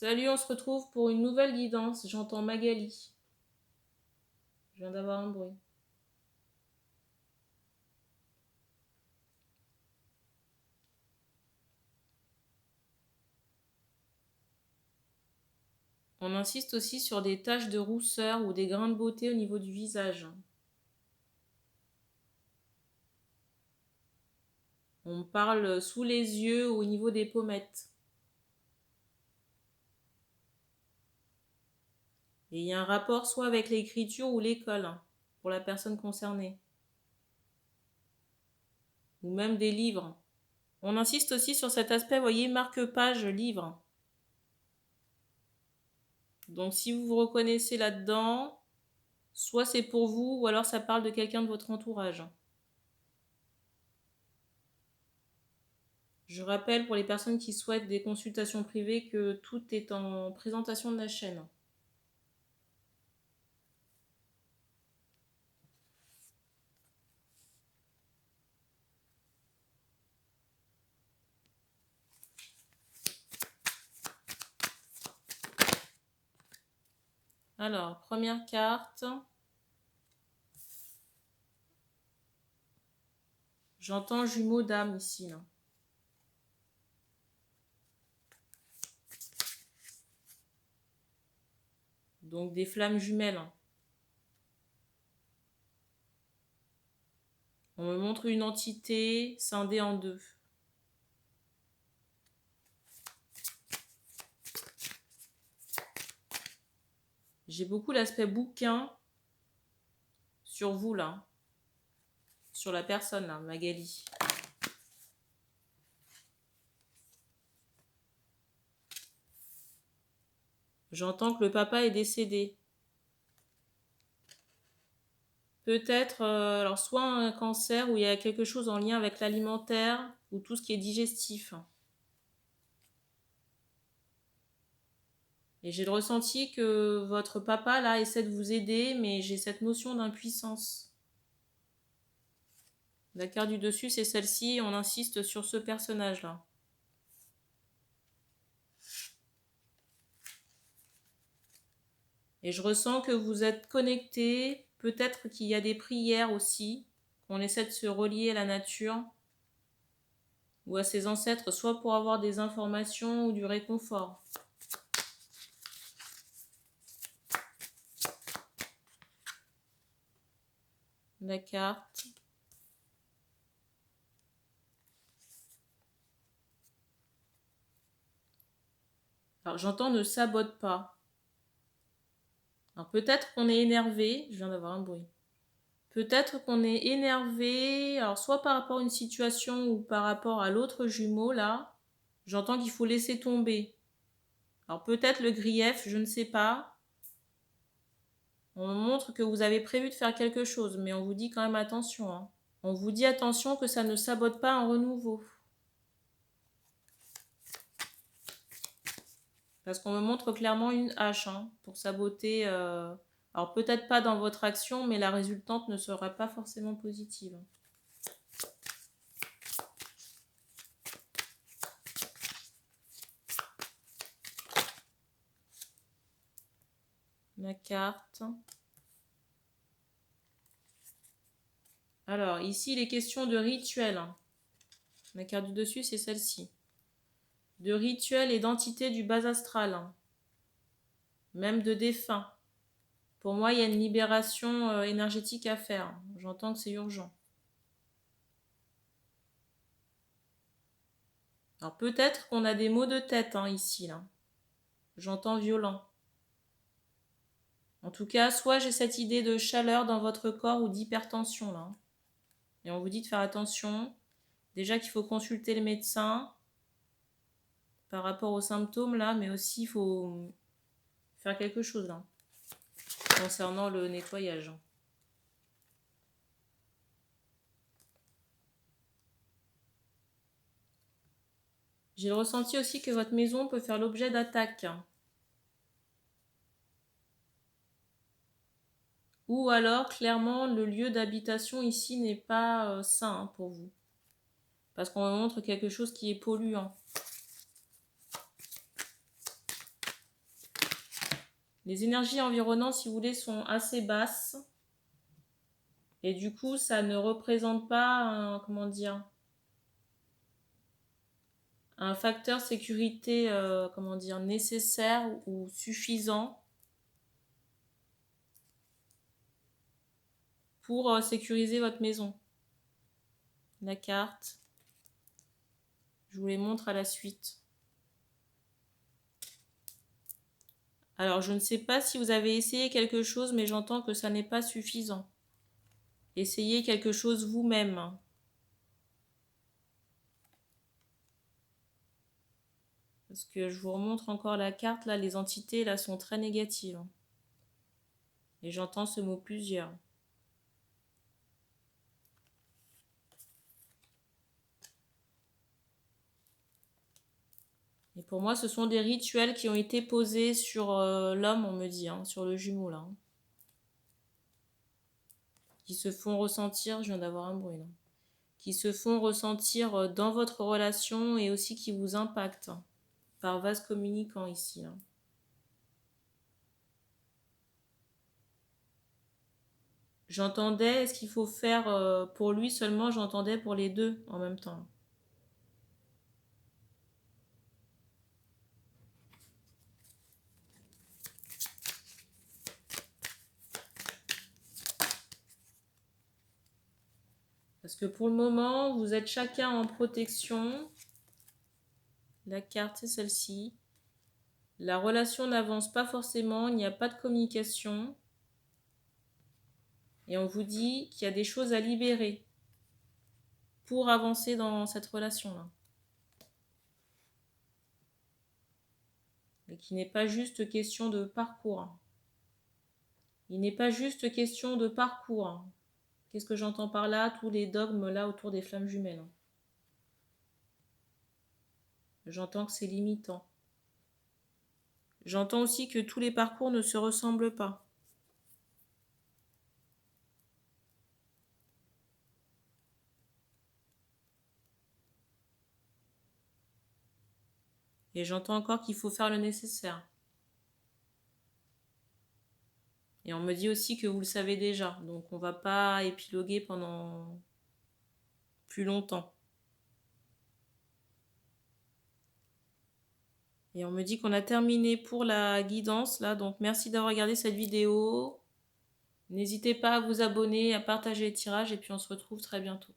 Salut, on se retrouve pour une nouvelle guidance. J'entends Magali. Je viens d'avoir un bruit. On insiste aussi sur des taches de rousseur ou des grains de beauté au niveau du visage. On parle sous les yeux ou au niveau des pommettes. Et il y a un rapport soit avec l'écriture ou l'école pour la personne concernée. Ou même des livres. On insiste aussi sur cet aspect, vous voyez, marque-page livre. Donc si vous vous reconnaissez là-dedans, soit c'est pour vous ou alors ça parle de quelqu'un de votre entourage. Je rappelle pour les personnes qui souhaitent des consultations privées que tout est en présentation de la chaîne. Alors, première carte. J'entends jumeaux d'âme ici. Là. Donc des flammes jumelles. On me montre une entité scindée en deux. J'ai beaucoup l'aspect bouquin sur vous là. Sur la personne là, Magali. J'entends que le papa est décédé. Peut-être, alors soit un cancer où il y a quelque chose en lien avec l'alimentaire ou tout ce qui est digestif. Et j'ai le ressenti que votre papa, là, essaie de vous aider, mais j'ai cette notion d'impuissance. La carte du dessus, c'est celle-ci. On insiste sur ce personnage-là. Et je ressens que vous êtes connecté. Peut-être qu'il y a des prières aussi. Qu'on essaie de se relier à la nature ou à ses ancêtres, soit pour avoir des informations ou du réconfort. La carte. Alors j'entends ne sabote pas. Alors peut-être qu'on est énervé. Je viens d'avoir un bruit. Peut-être qu'on est énervé, alors soit par rapport à une situation ou par rapport à l'autre jumeau là. J'entends qu'il faut laisser tomber. Alors peut-être le grief, je ne sais pas. On montre que vous avez prévu de faire quelque chose, mais on vous dit quand même attention. Hein. On vous dit attention que ça ne sabote pas un renouveau. Parce qu'on me montre clairement une hache pour saboter. Alors peut-être pas dans votre action, mais la résultante ne sera pas forcément positive. La carte. Alors, ici, il est question de rituel. La carte du dessus, c'est celle-ci. De rituel et d'entité du bas astral. Même de défunts. Pour moi, il y a une libération énergétique à faire. J'entends que c'est urgent. Alors, peut-être qu'on a des maux de tête ici, là. J'entends violent. En tout cas, soit j'ai cette idée de chaleur dans votre corps ou d'hypertension, là. Et on vous dit de faire attention. Déjà qu'il faut consulter le médecin par rapport aux symptômes, là, mais aussi il faut faire quelque chose, là, concernant le nettoyage. J'ai le ressenti aussi que votre maison peut faire l'objet d'attaques. Ou alors, clairement, le lieu d'habitation ici n'est pas sain pour vous. Parce qu'on me montre quelque chose qui est polluant. Les énergies environnantes, si vous voulez, sont assez basses. Et du coup, ça ne représente pas, comment dire, un facteur sécurité, comment dire, nécessaire ou suffisant pour sécuriser votre maison. La carte, je vous les montre à la suite. Alors, je ne sais pas si vous avez essayé quelque chose, mais j'entends que ça n'est pas suffisant. Essayez quelque chose vous-même. Parce que je vous remontre encore la carte, là, les entités, là, sont très négatives. Et j'entends ce mot plusieurs. Et pour moi, ce sont des rituels qui ont été posés sur l'homme, on me dit, hein, sur le jumeau, là. Hein. Qui se font ressentir, je viens d'avoir un bruit, là. Qui se font ressentir dans votre relation et aussi qui vous impactent par vase communicant ici. Hein. J'entendais, est-ce qu'il faut faire pour lui seulement, j'entendais pour les deux en même temps. Parce que pour le moment, vous êtes chacun en protection. La carte, c'est celle-ci. La relation n'avance pas forcément, il n'y a pas de communication. Et on vous dit qu'il y a des choses à libérer pour avancer dans cette relation-là. Et qu'il n'est pas juste question de parcours. Il n'est pas juste question de parcours. Qu'est-ce que j'entends par là? Tous les dogmes là autour des flammes jumelles. J'entends que c'est limitant. J'entends aussi que tous les parcours ne se ressemblent pas. Et j'entends encore qu'il faut faire le nécessaire. Et on me dit aussi que vous le savez déjà. Donc on ne va pas épiloguer pendant plus longtemps. Et on me dit qu'on a terminé pour la guidance là. Donc merci d'avoir regardé cette vidéo. N'hésitez pas à vous abonner, à partager les tirages et puis on se retrouve très bientôt.